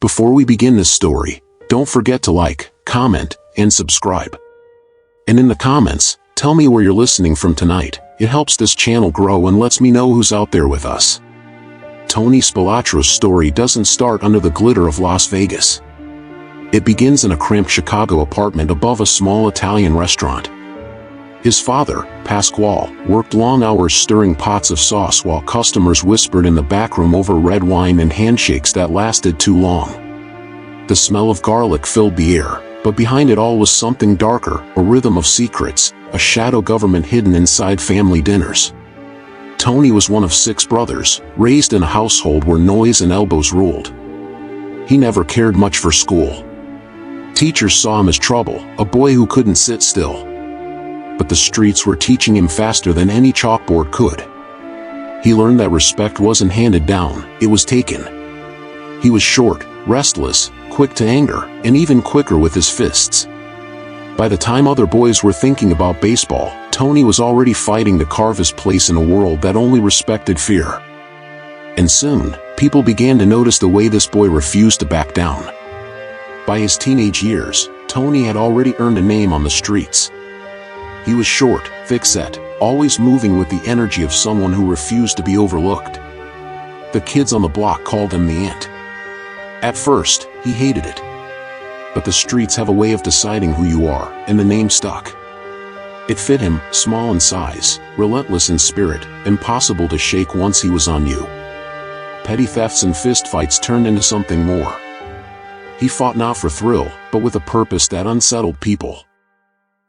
Before we begin this story, don't forget to like, comment, and subscribe. And in the comments, tell me where you're listening from tonight. It helps this channel grow and lets me know who's out there with us. Tony Spilotro's story doesn't start under the glitter of Las Vegas. It begins in a cramped Chicago apartment above a small Italian restaurant. His father, Pasquale, worked long hours stirring pots of sauce while customers whispered in the backroom over red wine and handshakes that lasted too long. The smell of garlic filled the air, but behind it all was something darker, a rhythm of secrets, a shadow government hidden inside family dinners. Tony was one of 6 brothers, raised in a household where noise and elbows ruled. He never cared much for school. Teachers saw him as trouble, a boy who couldn't sit still. But the streets were teaching him faster than any chalkboard could. He learned that respect wasn't handed down, it was taken. He was short, restless, quick to anger, and even quicker with his fists. By the time other boys were thinking about baseball, Tony was already fighting to carve his place in a world that only respected fear. And soon, people began to notice the way this boy refused to back down. By his teenage years, Tony had already earned a name on the streets. He was short, thick-set, always moving with the energy of someone who refused to be overlooked. The kids on the block called him the Ant. At first, he hated it. But the streets have a way of deciding who you are, and the name stuck. It fit him, small in size, relentless in spirit, impossible to shake once he was on you. Petty thefts and fistfights turned into something more. He fought not for thrill, but with a purpose that unsettled people.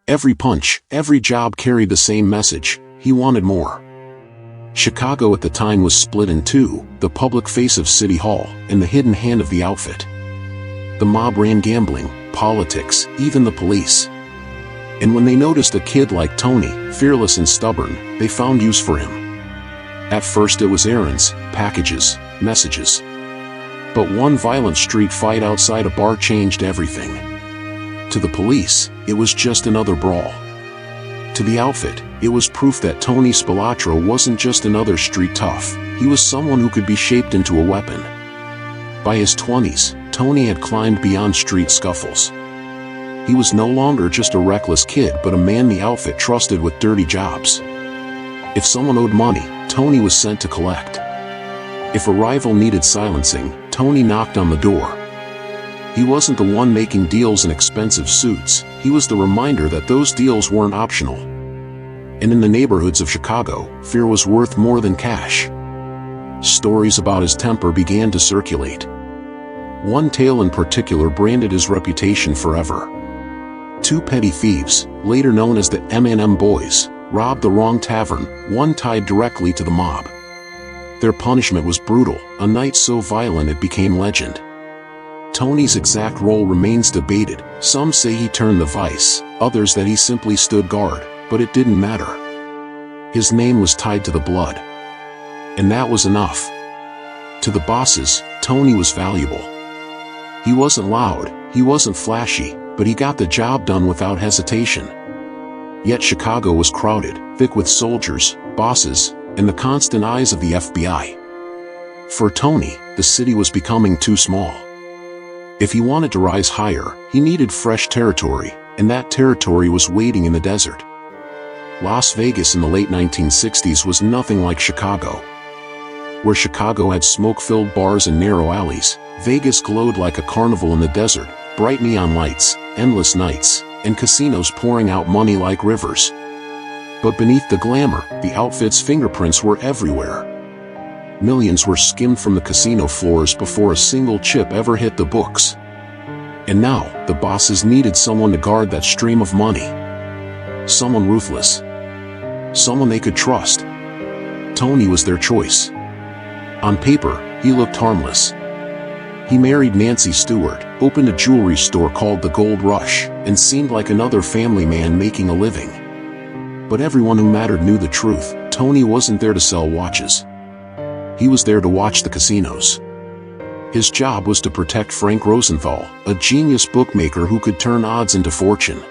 Every punch, every job carried the same message: he wanted more. Chicago at the time was split in two, the public face of City Hall, and the hidden hand of the outfit. The mob ran gambling, politics, even the police. And when they noticed a kid like Tony, fearless and stubborn, they found use for him. At first it was errands, packages, messages. But one violent street fight outside a bar changed everything. To the police, it was just another brawl. To the outfit, it was proof that Tony Spilotro wasn't just another street tough, he was someone who could be shaped into a weapon. By his 20s, Tony had climbed beyond street scuffles. He was no longer just a reckless kid but a man the outfit trusted with dirty jobs. If someone owed money, Tony was sent to collect. If a rival needed silencing, Tony knocked on the door. He wasn't the one making deals in expensive suits, he was the reminder that those deals weren't optional. And in the neighborhoods of Chicago, fear was worth more than cash. Stories about his temper began to circulate. One tale in particular branded his reputation forever. 2 petty thieves, later known as the M&M Boys, robbed the wrong tavern, one tied directly to the mob. Their punishment was brutal, a night so violent it became legend. Tony's exact role remains debated. Some say he turned the vice, others that he simply stood guard, but it didn't matter. His name was tied to the blood. And that was enough. To the bosses, Tony was valuable. He wasn't loud, he wasn't flashy, but he got the job done without hesitation. Yet Chicago was crowded, thick with soldiers, bosses, and the constant eyes of the FBI. For Tony, the city was becoming too small. If he wanted to rise higher, he needed fresh territory, and that territory was waiting in the desert. Las Vegas in the late 1960s was nothing like Chicago. Where Chicago had smoke-filled bars and narrow alleys, Vegas glowed like a carnival in the desert, bright neon lights, endless nights, and casinos pouring out money like rivers. But beneath the glamour, the outfit's fingerprints were everywhere. Millions were skimmed from the casino floors before a single chip ever hit the books. And now, the bosses needed someone to guard that stream of money. Someone ruthless. Someone they could trust. Tony was their choice. On paper, he looked harmless. He married Nancy Stewart, opened a jewelry store called the Gold Rush, and seemed like another family man making a living. But everyone who mattered knew the truth. Tony wasn't there to sell watches. He was there to watch the casinos. His job was to protect Frank Rosenthal, a genius bookmaker who could turn odds into fortune.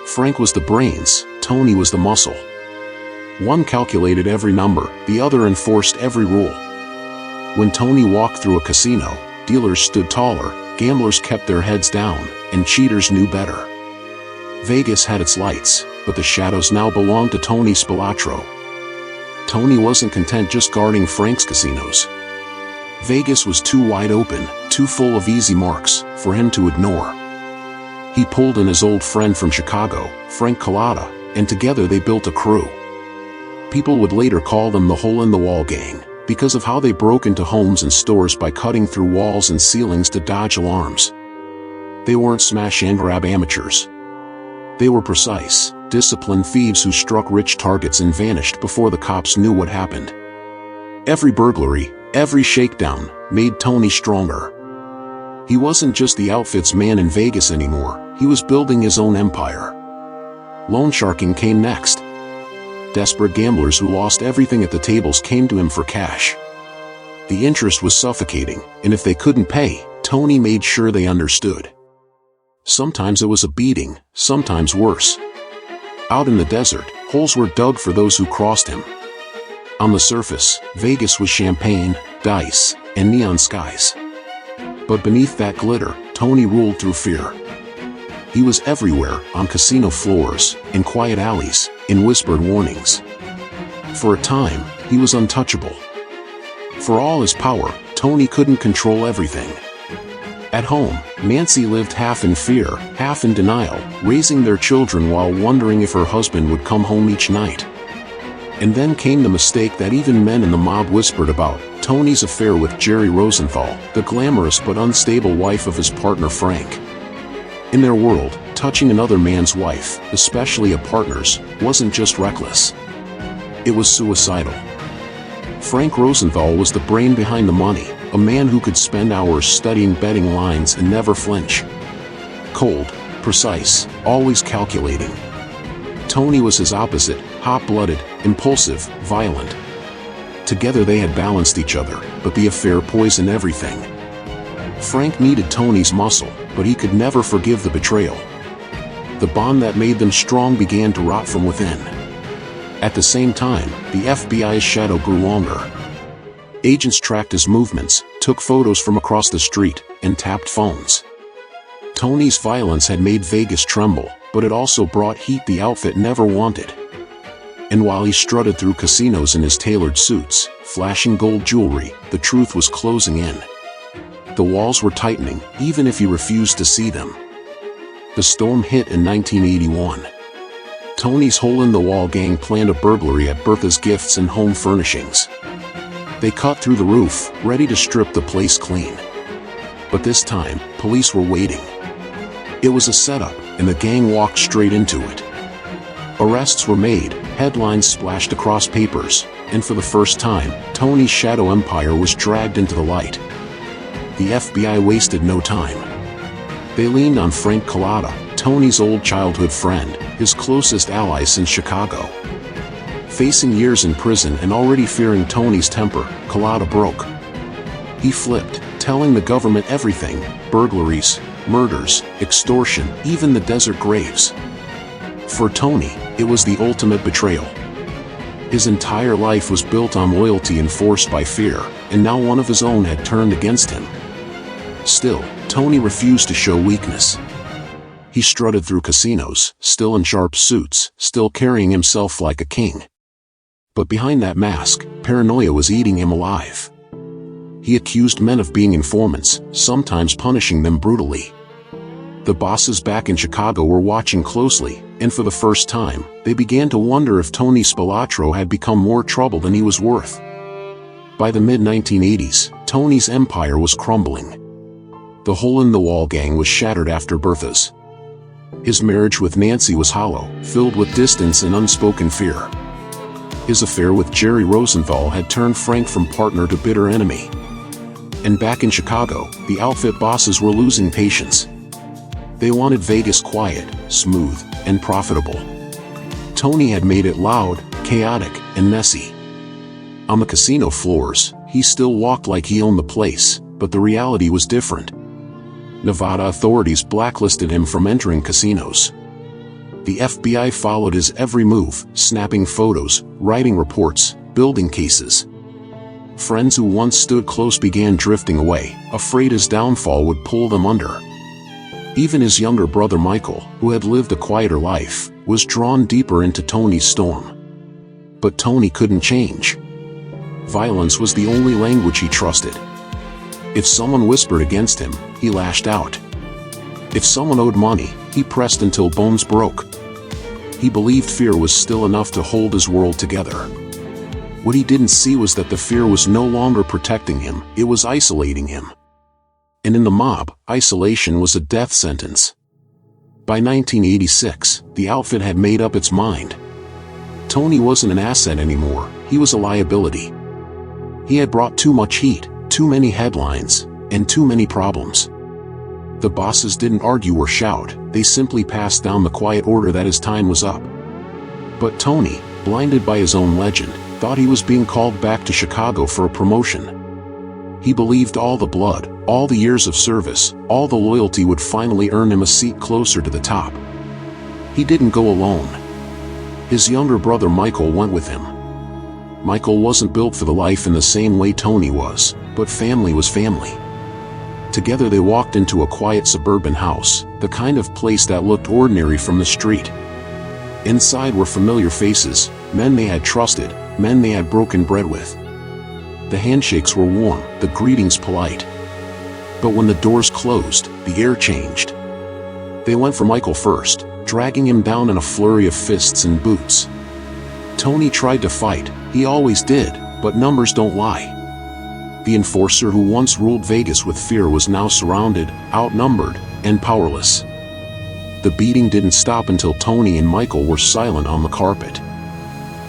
Frank was the brains, Tony was the muscle. One calculated every number, the other enforced every rule. When Tony walked through a casino, dealers stood taller, gamblers kept their heads down, and cheaters knew better. Vegas had its lights, but the shadows now belonged to Tony Spilotro. Tony wasn't content just guarding Frank's casinos. Vegas was too wide open, too full of easy marks, for him to ignore. He pulled in his old friend from Chicago, Frank Collada, and together they built a crew. People would later call them the Hole-in-the-Wall Gang, because of how they broke into homes and stores by cutting through walls and ceilings to dodge alarms. They weren't smash-and-grab amateurs. They were precise, disciplined thieves who struck rich targets and vanished before the cops knew what happened. Every burglary, every shakedown, made Tony stronger. He wasn't just the outfit's man in Vegas anymore, he was building his own empire. Loan sharking came next. Desperate gamblers who lost everything at the tables came to him for cash. The interest was suffocating, and if they couldn't pay, Tony made sure they understood. Sometimes it was a beating, sometimes worse. Out in the desert, holes were dug for those who crossed him. On the surface, Vegas was champagne, dice, and neon skies. But beneath that glitter, Tony ruled through fear. He was everywhere, on casino floors, in quiet alleys, in whispered warnings. For a time, he was untouchable. For all his power, Tony couldn't control everything. At home, Nancy lived half in fear, half in denial, raising their children while wondering if her husband would come home each night. And then came the mistake that even men in the mob whispered about, Tony's affair with Jerry Rosenthal, the glamorous but unstable wife of his partner Frank. In their world, touching another man's wife, especially a partner's, wasn't just reckless. It was suicidal. Frank Rosenthal was the brain behind the money, a man who could spend hours studying betting lines and never flinch. Cold, precise, always calculating. Tony was his opposite, hot-blooded, impulsive, violent. Together they had balanced each other, but the affair poisoned everything. Frank needed Tony's muscle, but he could never forgive the betrayal. The bond that made them strong began to rot from within. At the same time, the FBI's shadow grew longer. Agents tracked his movements, took photos from across the street, and tapped phones. Tony's violence had made Vegas tremble, but it also brought heat the outfit never wanted. And while he strutted through casinos in his tailored suits, flashing gold jewelry, the truth was closing in. The walls were tightening, even if he refused to see them. The storm hit in 1981. Tony's Hole-in-the-Wall Gang planned a burglary at Bertha's Gifts and Home Furnishings. They cut through the roof, ready to strip the place clean. But this time, police were waiting. It was a setup, and the gang walked straight into it. Arrests were made, headlines splashed across papers, and for the first time, Tony's shadow empire was dragged into the light. The FBI wasted no time. They leaned on Frank Collada, Tony's old childhood friend, his closest ally since Chicago. Facing years in prison and already fearing Tony's temper, Collada broke. He flipped, telling the government everything: burglaries, murders, extortion, even the desert graves. For Tony, it was the ultimate betrayal. His entire life was built on loyalty enforced by fear, and now one of his own had turned against him. Still, Tony refused to show weakness. He strutted through casinos, still in sharp suits, still carrying himself like a king. But behind that mask, paranoia was eating him alive. He accused men of being informants, sometimes punishing them brutally. The bosses back in Chicago were watching closely, and for the first time, they began to wonder if Tony Spilotro had become more trouble than he was worth. By the mid-1980s, Tony's empire was crumbling. The Hole-in-the-Wall Gang was shattered after Bertha's. His marriage with Nancy was hollow, filled with distance and unspoken fear. His affair with Jerry Rosenthal had turned Frank from partner to bitter enemy. And back in Chicago, the outfit bosses were losing patience. They wanted Vegas quiet, smooth, and profitable. Tony had made it loud, chaotic, and messy. On the casino floors, he still walked like he owned the place, but the reality was different. Nevada authorities blacklisted him from entering casinos. The FBI followed his every move, snapping photos, writing reports, building cases. Friends who once stood close began drifting away, afraid his downfall would pull them under. Even his younger brother Michael, who had lived a quieter life, was drawn deeper into Tony's storm. But Tony couldn't change. Violence was the only language he trusted. If someone whispered against him, he lashed out. If someone owed money, he pressed until bones broke. He believed fear was still enough to hold his world together. What he didn't see was that the fear was no longer protecting him, it was isolating him. And in the mob, isolation was a death sentence. By 1986, the outfit had made up its mind. Tony wasn't an asset anymore, he was a liability. He had brought too much heat, too many headlines, and too many problems. The bosses didn't argue or shout, they simply passed down the quiet order that his time was up. But Tony, blinded by his own legend, thought he was being called back to Chicago for a promotion. He believed all the blood, all the years of service, all the loyalty would finally earn him a seat closer to the top. He didn't go alone. His younger brother Michael went with him. Michael wasn't built for the life in the same way Tony was, but family was family. Together they walked into a quiet suburban house, the kind of place that looked ordinary from the street. Inside were familiar faces, men they had trusted, men they had broken bread with. The handshakes were warm, the greetings polite. But when the doors closed, the air changed. They went for Michael first, dragging him down in a flurry of fists and boots. Tony tried to fight, he always did, but numbers don't lie. The enforcer who once ruled Vegas with fear was now surrounded, outnumbered, and powerless. The beating didn't stop until Tony and Michael were silent on the carpet.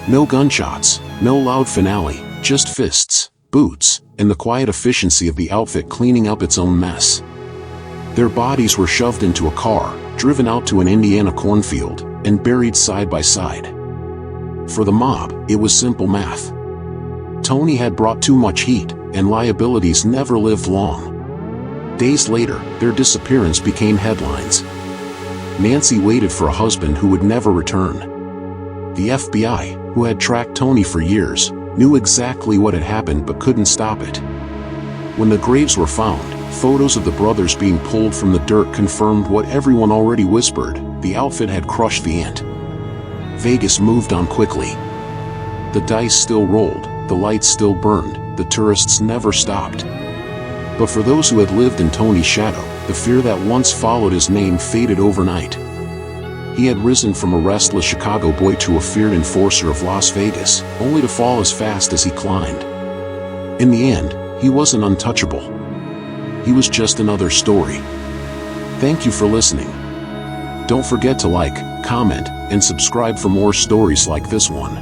No gunshots, no loud finale, just fists, boots, and the quiet efficiency of the outfit cleaning up its own mess. Their bodies were shoved into a car, driven out to an Indiana cornfield, and buried side by side. For the mob, it was simple math. Tony had brought too much heat, and liabilities never lived long. Days later, their disappearance became headlines. Nancy waited for a husband who would never return. The FBI, who had tracked Tony for years, knew exactly what had happened but couldn't stop it. When the graves were found, photos of the brothers being pulled from the dirt confirmed what everyone already whispered: the outfit had crushed the ant. Vegas moved on quickly. The dice still rolled, the lights still burned, the tourists never stopped. But for those who had lived in Tony's shadow, the fear that once followed his name faded overnight. He had risen from a restless Chicago boy to a feared enforcer of Las Vegas, only to fall as fast as he climbed. In the end, he wasn't untouchable. He was just another story. Thank you for listening. Don't forget to like, comment, and subscribe for more stories like this one.